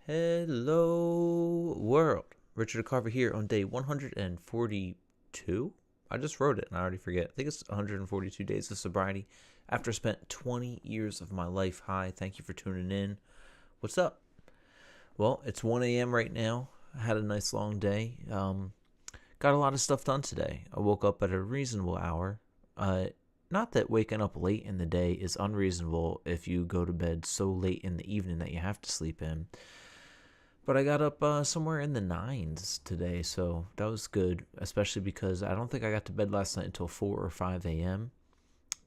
Hello, world. Richard Carver here on day 142. I just wrote it and I already forget. I think it's 142 days of sobriety after I spent 20 years of my life high. Thank you for tuning in. What's up? Well, it's 1 a.m. right now. I had a nice long day. Got a lot of stuff done today. I woke up at a reasonable hour. Not that waking up late in the day is unreasonable if you go to bed so late in the evening that you have to sleep in. But I got up somewhere in the nines today, so that was good, especially because I don't think I got to bed last night until 4 or 5 a.m.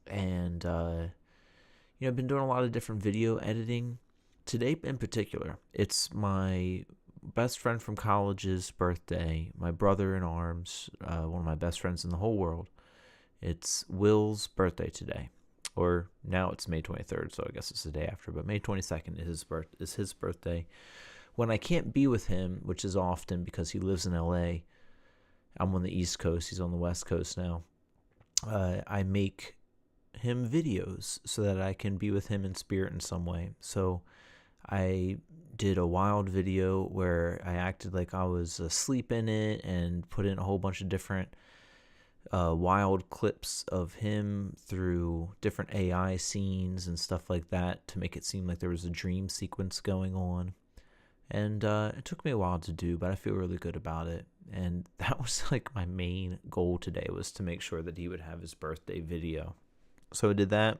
And, I've been doing a lot of different video editing. Today in particular, it's my best friend from college's birthday, my brother in arms, one of my best friends in the whole world. It's Will's birthday today. Or now it's May 23rd, so I guess it's the day after, but May 22nd is his birthday. When I can't be with him, which is often because he lives in LA, I'm on the East Coast, he's on the West Coast now, I make him videos so that I can be with him in spirit in some way. So I did a wild video where I acted like I was asleep in it and put in a whole bunch of different wild clips of him through different AI scenes and stuff like that to make it seem like there was a dream sequence going on. And it took me a while to do, but I feel really good about it. And that was like my main goal today, was to make sure that he would have his birthday video. So I did that.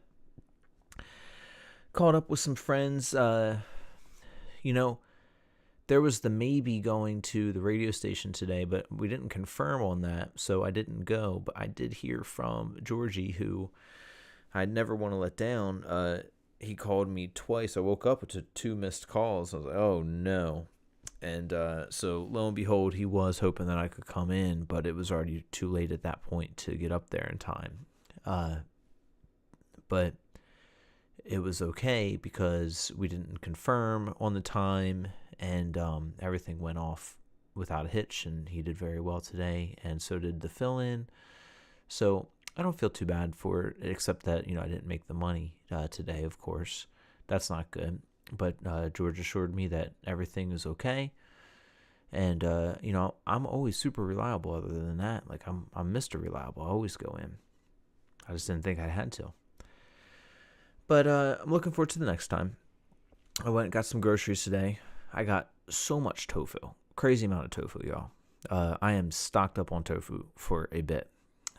Caught up with some friends. There was the maybe going to the radio station today, but we didn't confirm on that, so I didn't go. But I did hear from Georgie, who I'd never want to let down. He called me twice. I woke up to 2 missed calls. I was like, oh no. And so lo and behold, he was hoping that I could come in, but it was already too late at that point to get up there in time. But it was okay because we didn't confirm on the time, and everything went off without a hitch, and he did very well today, and so did the fill-in. So I don't feel too bad for it, except that, I didn't make the money today, of course. That's not good. But George assured me that everything is okay. And, I'm always super reliable other than that. Like, I'm Mr. Reliable. I always go in. I just didn't think I had to. But I'm looking forward to the next time. I went and got some groceries today. I got so much tofu. Crazy amount of tofu, y'all. I am stocked up on tofu for a bit.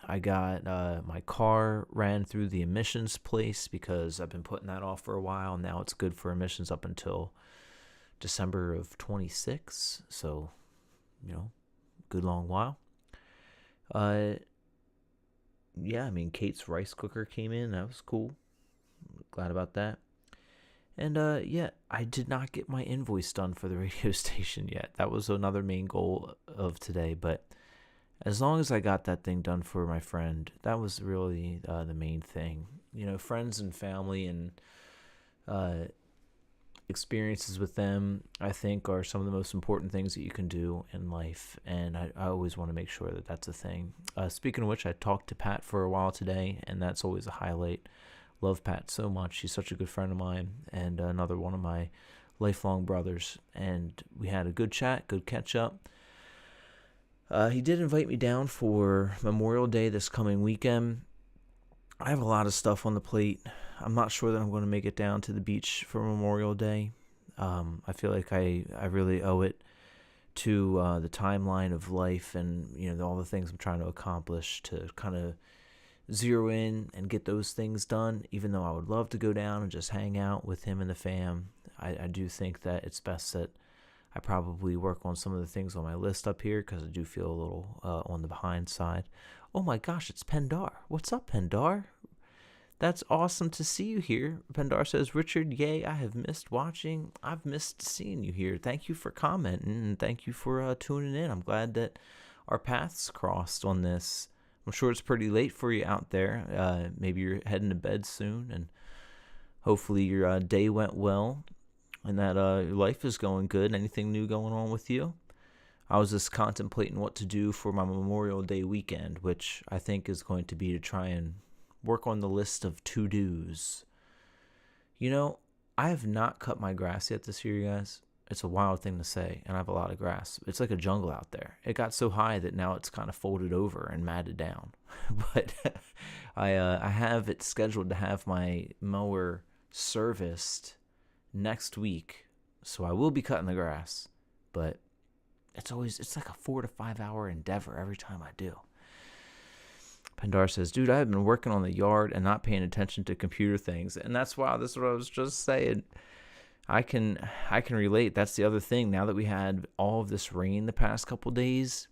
I got my car ran through the emissions place because I've been putting that off for a while. Now it's good for emissions up until December of 26. So, good long while. Kate's rice cooker came in. That was cool. Glad about that. And I did not get my invoice done for the radio station yet. That was another main goal of today, but as long as I got that thing done for my friend, that was really the main thing. Friends and family and experiences with them, I think, are some of the most important things that you can do in life. And I always want to make sure that that's a thing. Speaking of which, I talked to Pat for a while today, and that's always a highlight. Love Pat so much. She's such a good friend of mine and another one of my lifelong brothers. And we had a good chat, good catch up. He did invite me down for Memorial Day this coming weekend. I have a lot of stuff on the plate. I'm not sure that I'm going to make it down to the beach for Memorial Day. I feel like I really owe it to the timeline of life and, all the things I'm trying to accomplish to kind of zero in and get those things done. Even though I would love to go down and just hang out with him and the fam, I do think that it's best that I probably work on some of the things on my list up here because I do feel a little on the behind side. Oh my gosh, it's Pendar. What's up, Pendar? That's awesome to see you here. Pendar says, Richard, yay, I have missed watching. I've missed seeing you here. Thank you for commenting and thank you for tuning in. I'm glad that our paths crossed on this. I'm sure it's pretty late for you out there. Maybe you're heading to bed soon, and hopefully your day went well and that your life is going good. Anything new going on with you? I was just contemplating what to do for my Memorial Day weekend, which I think is going to be to try and work on the list of to-dos. I have not cut my grass yet this year, you guys. It's a wild thing to say, and I have a lot of grass. It's like a jungle out there. It got so high that now it's kind of folded over and matted down. But I have it scheduled to have my mower serviced next week, so I will be cutting the grass. But it's like a 4 to 5 hour endeavor every time I do. Pendar says, dude, I've been working on the yard and not paying attention to computer things. And that's why this is what I was just saying. I can relate. That's the other thing. Now that we had all of this rain the past couple days,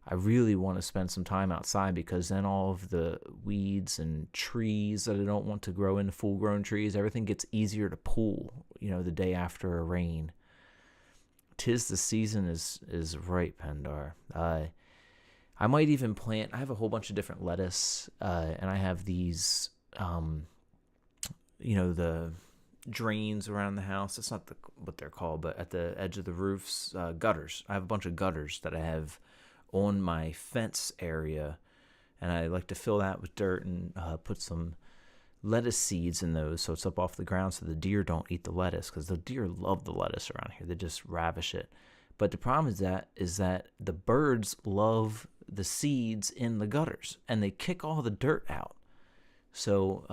I really want to spend some time outside, because then all of the weeds and trees that I don't want to grow into full-grown trees, everything gets easier to pull, the day after a rain. 'Tis the season is right, Pendar. I might even plant. I have a whole bunch of different lettuce, and I have these, the drains around the house. That's not what they're called, but at the edge of the roofs, gutters. I have a bunch of gutters that I have on my fence area, and I like to fill that with dirt and put some lettuce seeds in those, so it's up off the ground so the deer don't eat the lettuce, because the deer love the lettuce around here. They just ravish it. But the problem is that the birds love the seeds in the gutters, and they kick all the dirt out. So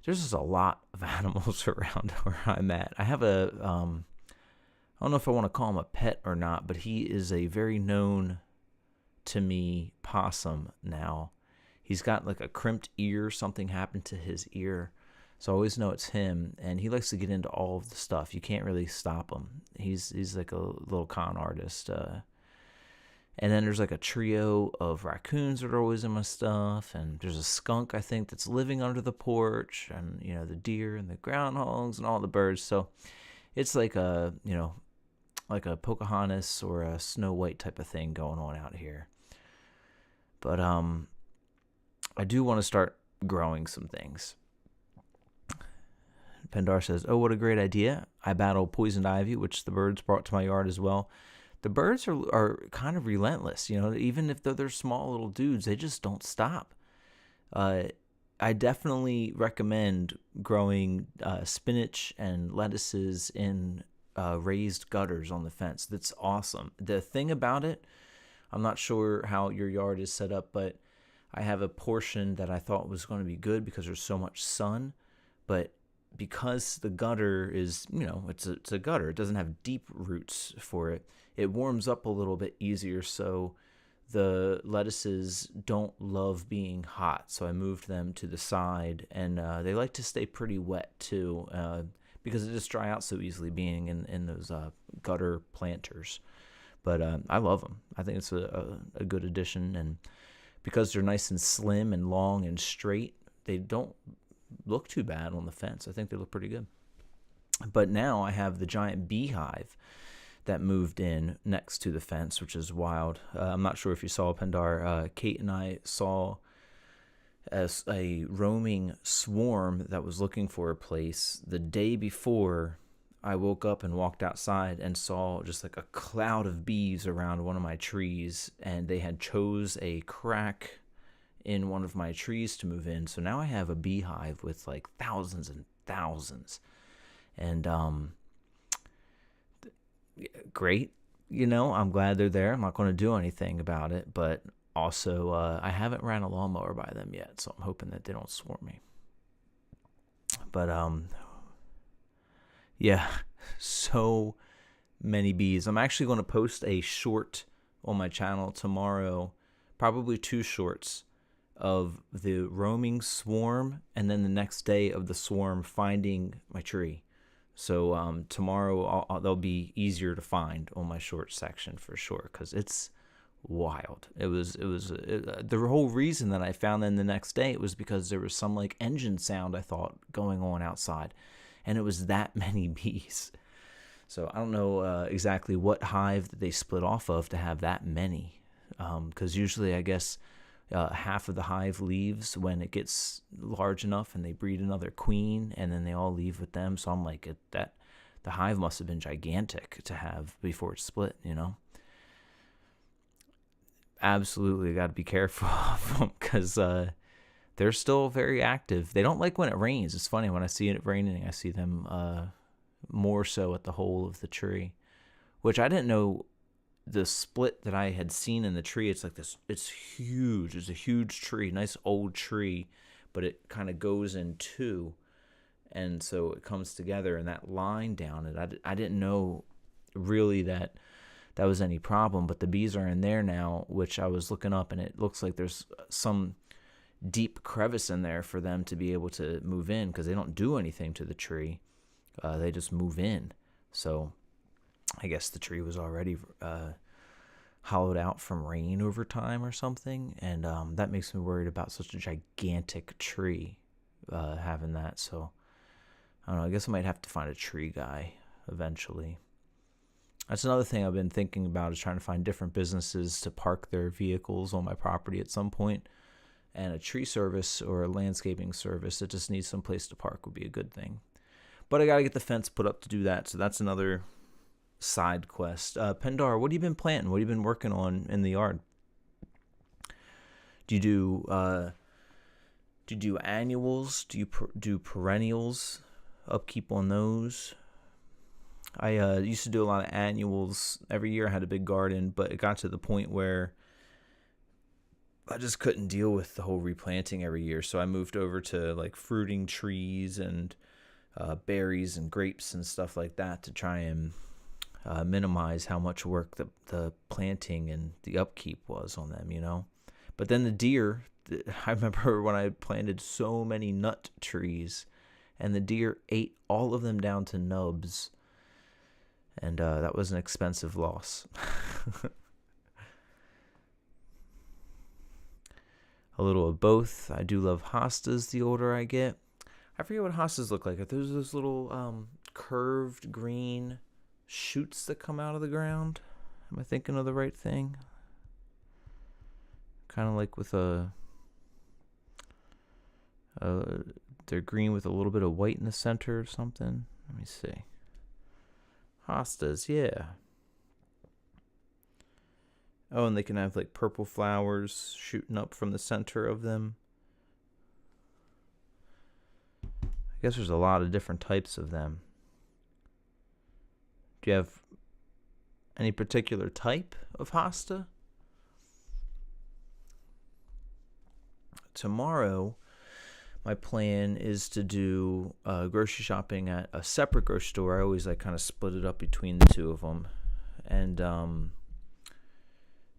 there's just a lot of animals around where I'm at. I have I don't know if I want to call him a pet or not, but he is a very known to me possum now. He's got like a crimped ear. Something happened to his ear. So I always know it's him, and he likes to get into all of the stuff. You can't really stop him. He's like a little con artist. And then there's like a trio of raccoons that are always in my stuff, and there's a skunk, I think, that's living under the porch, and the deer and the groundhogs and all the birds. So it's like a Pocahontas or a Snow White type of thing going on out here. But I do want to start growing some things. Pendar says, oh, what a great idea. I battle poisoned ivy, which the birds brought to my yard as well. The birds are kind of relentless, even if they're small little dudes, they just don't stop. I definitely recommend growing spinach and lettuces in raised gutters on the fence. That's awesome. The thing about it, I'm not sure how your yard is set up, but I have a portion that I thought was going to be good because there's so much sun, but because the gutter is, it's a gutter, it doesn't have deep roots for it. It warms up a little bit easier, so the lettuces don't love being hot. So I moved them to the side, and they like to stay pretty wet too, because it just dry out so easily being in those gutter planters. But I love them. I think it's a good addition, and because they're nice and slim and long and straight, they don't look too bad on the fence. I think they look pretty good. But now I have the giant beehive that moved in next to the fence, which is wild. I'm not sure if you saw, Pendar. Kate and I saw a roaming swarm that was looking for a place the day before. I woke up and walked outside and saw just like a cloud of bees around one of my trees, and they had chose a crack in one of my trees to move in. So now I have a beehive with like thousands and thousands. And great, I'm glad they're there. I'm not going to do anything about it, but also I haven't ran a lawnmower by them yet, so I'm hoping that they don't swarm me. But yeah, so many bees. I'm actually going to post a short on my channel tomorrow, probably 2 shorts of the roaming swarm, and then the next day of the swarm finding my tree. So tomorrow they'll be easier to find on my short section for sure, because it's wild. It was the whole reason that I found them the next day, it was because there was some like engine sound I thought going on outside, and it was that many bees. So I don't know exactly what hive that they split off of to have that many, because usually I guess half of the hive leaves when it gets large enough and they breed another queen, and then they all leave with them. So I'm like, that the hive must have been gigantic to have before it split, Absolutely got to be careful of them, because they're still very active. They don't like when it rains. It's funny, when I see it raining, I see them more so at the hole of the tree, which I didn't know the split that I had seen in the tree. It's like this, it's huge. It's a huge tree, nice old tree, but it kind of goes in two. And so it comes together, and that line down it, I didn't know really that was any problem, but the bees are in there now, which I was looking up, and it looks like there's some deep crevice in there for them to be able to move in, because they don't do anything to the tree. They just move in. So I guess the tree was already hollowed out from rain over time or something, and that makes me worried about such a gigantic tree having that. So I don't know, I guess I might have to find a tree guy eventually. That's another thing I've been thinking about, is trying to find different businesses to park their vehicles on my property at some point. And a tree service or a landscaping service that just needs some place to park would be a good thing. But I got to get the fence put up to do that, so that's another side quest. Pendar, what have you been planting? What have you been working on in the yard? Do you do annuals? Do you do perennials? Upkeep on those? I used to do a lot of annuals. Every year I had a big garden, but it got to the point where I just couldn't deal with the whole replanting every year. So I moved over to like fruiting trees and berries and grapes and stuff like that to try and minimize how much work the planting and the upkeep was on them, you know. But then the deer, I remember when I planted so many nut trees, and the deer ate all of them down to nubs. And that was an expensive loss. A little of both. I do love hostas the older I get. I forget what hostas look like. Are those little curved green shoots that come out of the ground? Am I thinking of the right thing? Kind of like with they're green with a little bit of white in the center or something. Let me see. Hostas, yeah. Oh, and they can have like purple flowers shooting up from the center of them. I guess there's a lot of different types of them. Do you have any particular type of hosta? Tomorrow, my plan is to do grocery shopping at a separate grocery store. I always like kind of split it up between the two of them. And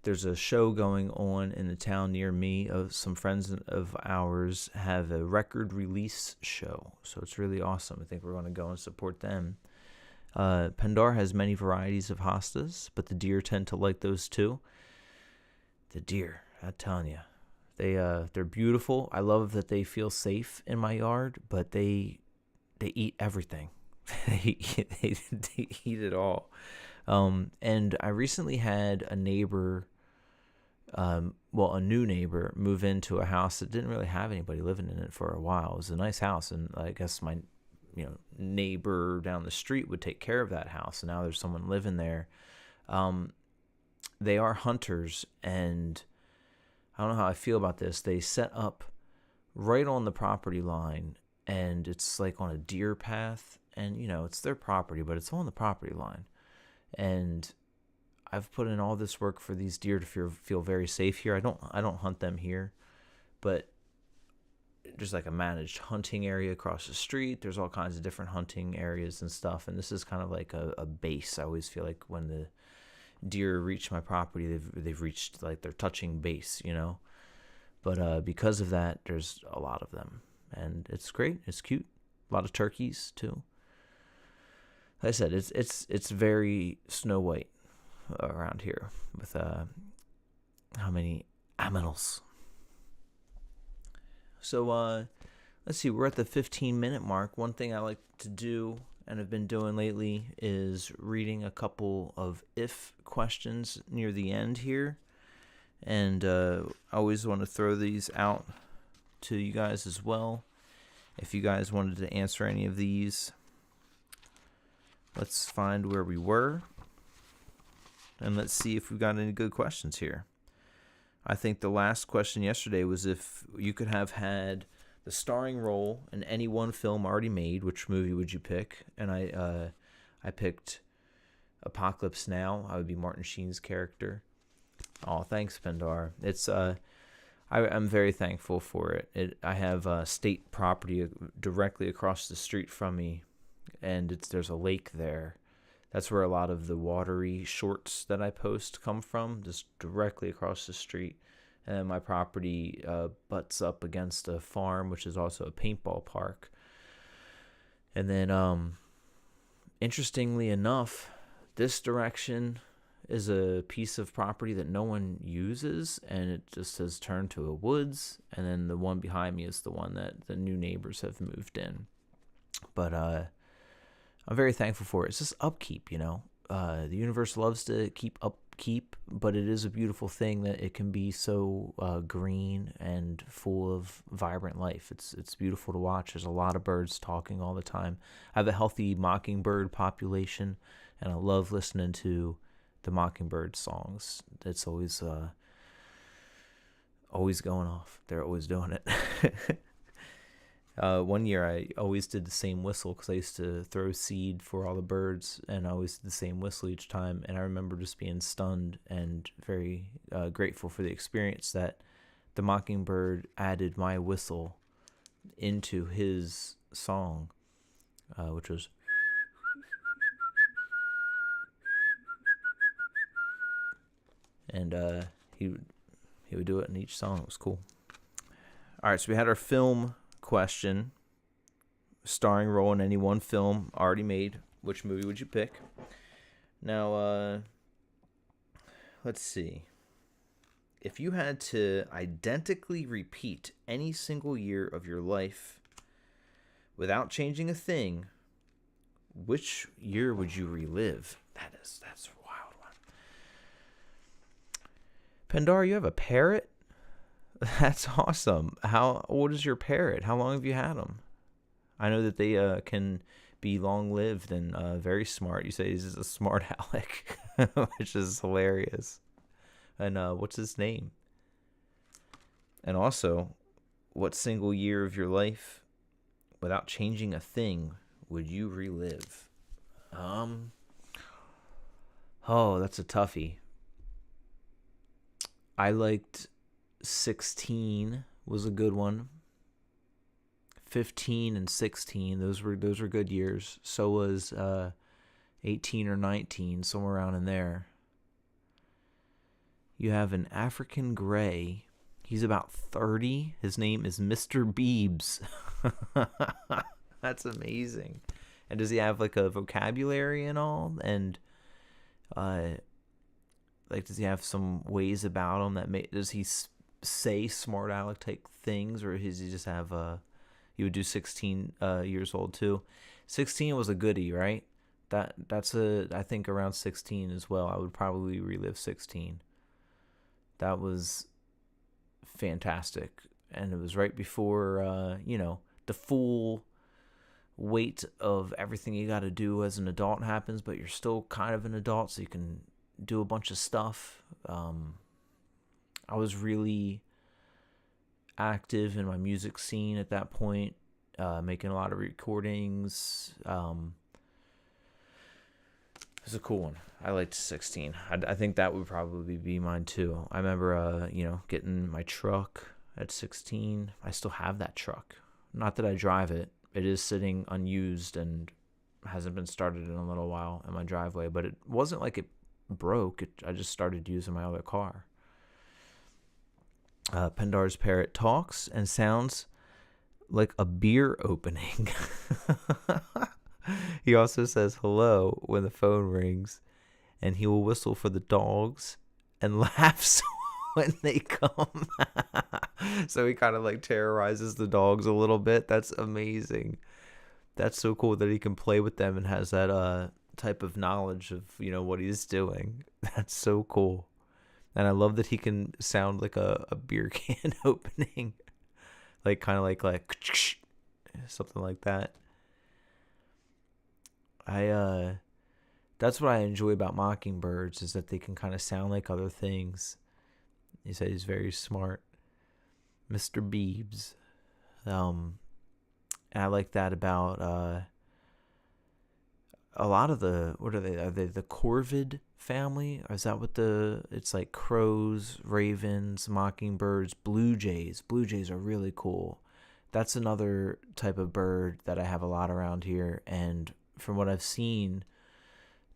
there's a show going on in the town near me. Some friends of ours have a record release show. So it's really awesome. I think we're going to go and support them. Pendar has many varieties of hostas, but the deer tend to like those too. The deer, I'm telling you. They're beautiful. I love that they feel safe in my yard, but they eat everything. they eat it all. And I recently had a neighbor, a new neighbor, move into a house that didn't really have anybody living in it for a while. It was a nice house, and I guess my neighbor down the street would take care of that house, and now there's someone living there. They are hunters, and I don't know how I feel about this. They set up right on the property line, and it's like on a deer path, and it's their property, but it's on the property line. And I've put in all this work for these deer to feel very safe here. I don't hunt them here, but there's like a managed hunting area across the street. There's all kinds of different hunting areas and stuff, and this is kind of like a base. I always feel like when the deer reach my property, they've reached like they're touching base, But because of that, there's a lot of them, and it's great. It's cute. A lot of turkeys too. Like I said, it's very Snow White around here with how many aminals. So let's see. We're at the 15-minute mark. One thing I like to do and have been doing lately is reading a couple of if questions near the end here. And I always want to throw these out to you guys as well. If you guys wanted to answer any of these, let's find where we were. And let's see if we've got any good questions here. I think the last question yesterday was if you could have had the starring role in any one film already made. Which movie would you pick? And I picked Apocalypse Now. I would be Martin Sheen's character. Oh, thanks, Pendar. I'm very thankful for it. I have state property directly across the street from me, and there's a lake there. That's where a lot of the watery shorts that I post come from, just directly across the street. And my property butts up against a farm, which is also a paintball park. And then, interestingly enough, this direction is a piece of property that no one uses, and it just has turned to a woods. And then the one behind me is the one that the new neighbors have moved in. But I'm very thankful for it. It's just upkeep, the universe loves to keep upkeep, but it is a beautiful thing that it can be so green and full of vibrant life. It's beautiful to watch. There's a lot of birds talking all the time. I have a healthy mockingbird population, and I love listening to the mockingbird songs. It's always going off. They're always doing it. One year I always did the same whistle because I used to throw seed for all the birds, and I always did the same whistle each time. And I remember just being stunned and very grateful for the experience that the mockingbird added my whistle into his song, which was. And he would do it in each song. It was cool. All right, so we had our film question. Starring role in any one film already made. Which movie would you pick? Now, let's see. If you had to identically repeat any single year of your life without changing a thing, which year would you relive? That's a wild one. Pendar, you have a parrot? That's awesome. How old is your parrot? How long have you had them? I know that they can be long-lived and very smart. You say he's a smart aleck, which is hilarious. And what's his name? And also, what single year of your life, without changing a thing, would you relive? Oh, that's a toughie. I liked 16 was a good one. 15 and 16, those were good years. So was 18 or 19, somewhere around in there. You have an African gray. He's about 30. His name is Mr. Beebs. That's amazing. And does he have like a vocabulary and all? And does he have some ways about him that does he say smart aleck type things, or does he just have you would do 16 years old too? 16 was a goodie, right? That's I think around 16 as well. I would probably relive 16. That was fantastic, and it was right before the full weight of everything you got to do as an adult happens, but you're still kind of an adult, so you can do a bunch of stuff. I was really active in my music scene at that point, making a lot of recordings. It was a cool one. I liked 16. I think that would probably be mine too. I remember, getting my truck at 16. I still have that truck. Not that I drive it. It is sitting unused and hasn't been started in a little while in my driveway, but it wasn't like it broke. I just started using my other car. Pendar's parrot talks and sounds like a beer opening. He also says hello when the phone rings, and he will whistle for the dogs and laughs when they come. So he kind of like terrorizes the dogs a little bit. That's amazing. That's so cool that he can play with them and has that type of knowledge of what he's doing. That's so cool. And I love that he can sound like a beer can opening, like kind of like something like that. That's what I enjoy about mockingbirds, is that they can kind of sound like other things. He said he's very smart. Mr. Beebs. And I like that about a lot of the, what are they? Are they the corvid family? Or is that what it's like crows, ravens, mockingbirds, blue jays. Blue jays are really cool. That's another type of bird that I have a lot around here. And from what I've seen,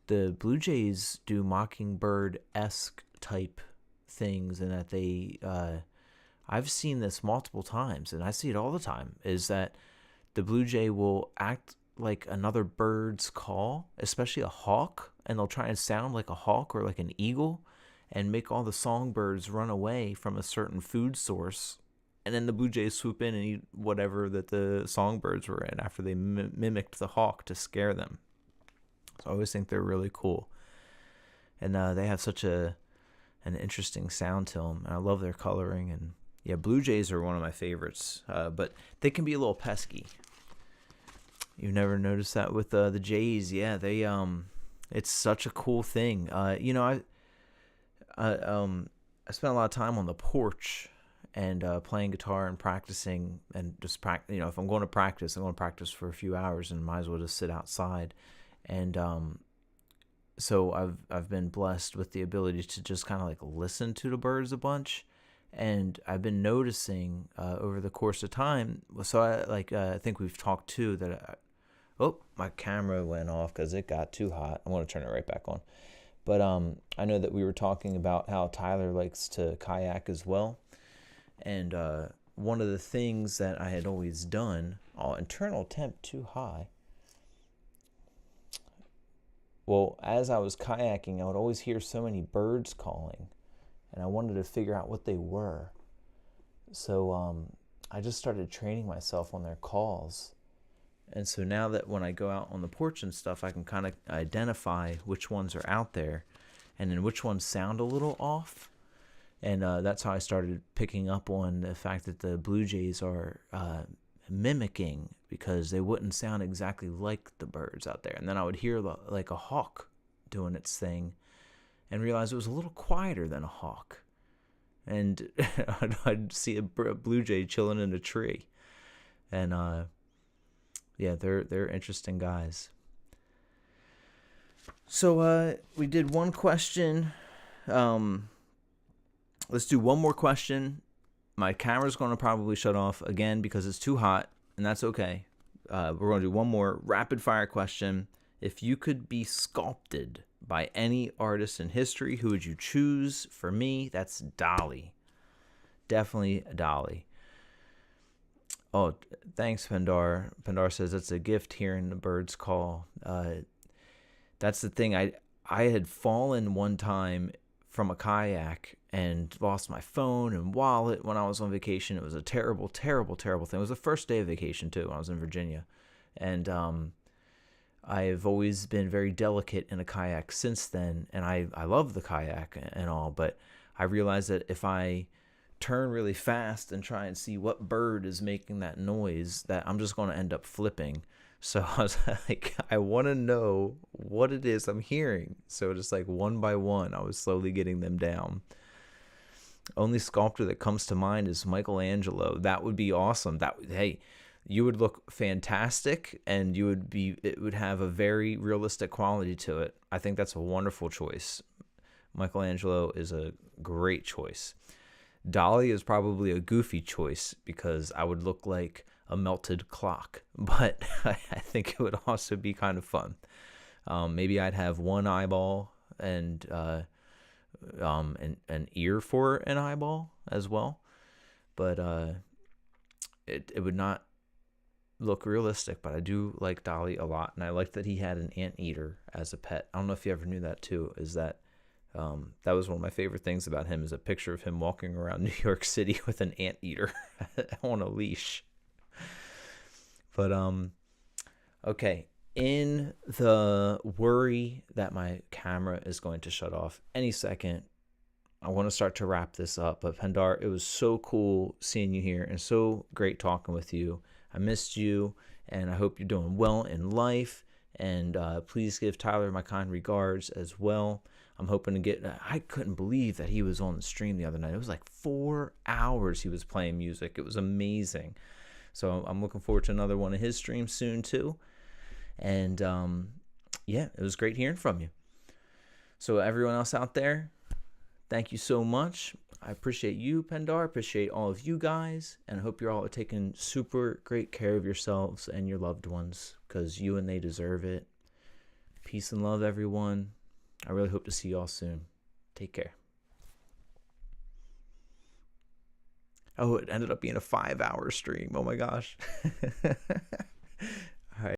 the blue jays do mockingbird-esque type things, and that I've seen this multiple times, and I see it all the time, is that the blue jay will act like another bird's call, especially a hawk, and they'll try and sound like a hawk or like an eagle and make all the songbirds run away from a certain food source. And then the blue jays swoop in and eat whatever that the songbirds were in after they mimicked the hawk to scare them. So I always think they're really cool. And they have such an interesting sound to them. And I love their coloring. And yeah, blue jays are one of my favorites. But they can be a little pesky. You've never noticed that with the jays? Yeah, they it's such a cool thing. I spent a lot of time on the porch and playing guitar and practicing, and just practice. If I'm going to practice, I'm going to practice for a few hours, and might as well just sit outside. And so I've been blessed with the ability to just kind of like listen to the birds a bunch. And I've been noticing over the course of time. So I think we've talked too that my camera went off because it got too hot. I'm going to turn it right back on. But I know that we were talking about how Tyler likes to kayak as well. And one of the things that I had always done, internal temp too high. Well, as I was kayaking, I would always hear so many birds calling, and I wanted to figure out what they were. So I just started training myself on their calls. And so now that when I go out on the porch and stuff, I can kind of identify which ones are out there and then which ones sound a little off. And that's how I started picking up on the fact that the blue jays are mimicking, because they wouldn't sound exactly like the birds out there. And then I would hear like a hawk doing its thing and realize it was a little quieter than a hawk. And I'd see a blue jay chilling in a tree. And yeah, they're interesting guys. So we did one question. Let's do one more question. My camera's going to probably shut off again because it's too hot, and that's okay. We're going to do one more rapid fire question. If you could be sculpted by any artist in history, who would you choose? For me, that's Dolly. Definitely Dolly. Oh, thanks, Pendar. Pendar says it's a gift hearing the birds call. That's the thing. I had fallen one time from a kayak and lost my phone and wallet when I was on vacation. It was a terrible, terrible, terrible thing. It was the first day of vacation, too, when I was in Virginia. And I've always been very delicate in a kayak since then. And I love the kayak and all, but I realized that if I turn really fast and try and see what bird is making that noise, that I'm just going to end up flipping. So I was like, I want to know what it is I'm hearing. So just like one by one, I was slowly getting them down. Only sculptor that comes to mind is Michelangelo. That would be awesome. Hey, you would look fantastic, and it would have a very realistic quality to it. I think that's a wonderful choice. Michelangelo is a great choice. Dolly is probably a goofy choice because I would look like a melted clock, but I think it would also be kind of fun. Maybe I'd have one eyeball and an ear for an eyeball as well, but it would not look realistic. But I do like Dolly a lot, and I like that he had an anteater as a pet. I don't know if you ever knew that too. Is that that was one of my favorite things about him, is a picture of him walking around New York City with an anteater on a leash. But okay, in the worry that my camera is going to shut off any second, I want to start to wrap this up. But Pendar, it was so cool seeing you here and so great talking with you. I missed you, and I hope you're doing well in life. And please give Tyler my kind regards as well. I'm hoping to I couldn't believe that he was on the stream the other night. It was like 4 hours he was playing music. It was amazing. So I'm looking forward to another one of his streams soon too. And yeah, it was great hearing from you. So everyone else out there, thank you so much. I appreciate you, Pendar. Appreciate all of you guys. And I hope you're all taking super great care of yourselves and your loved ones, because you and they deserve it. Peace and love, everyone. I really hope to see you all soon. Take care. Oh, it ended up being a 5-hour stream. Oh my gosh.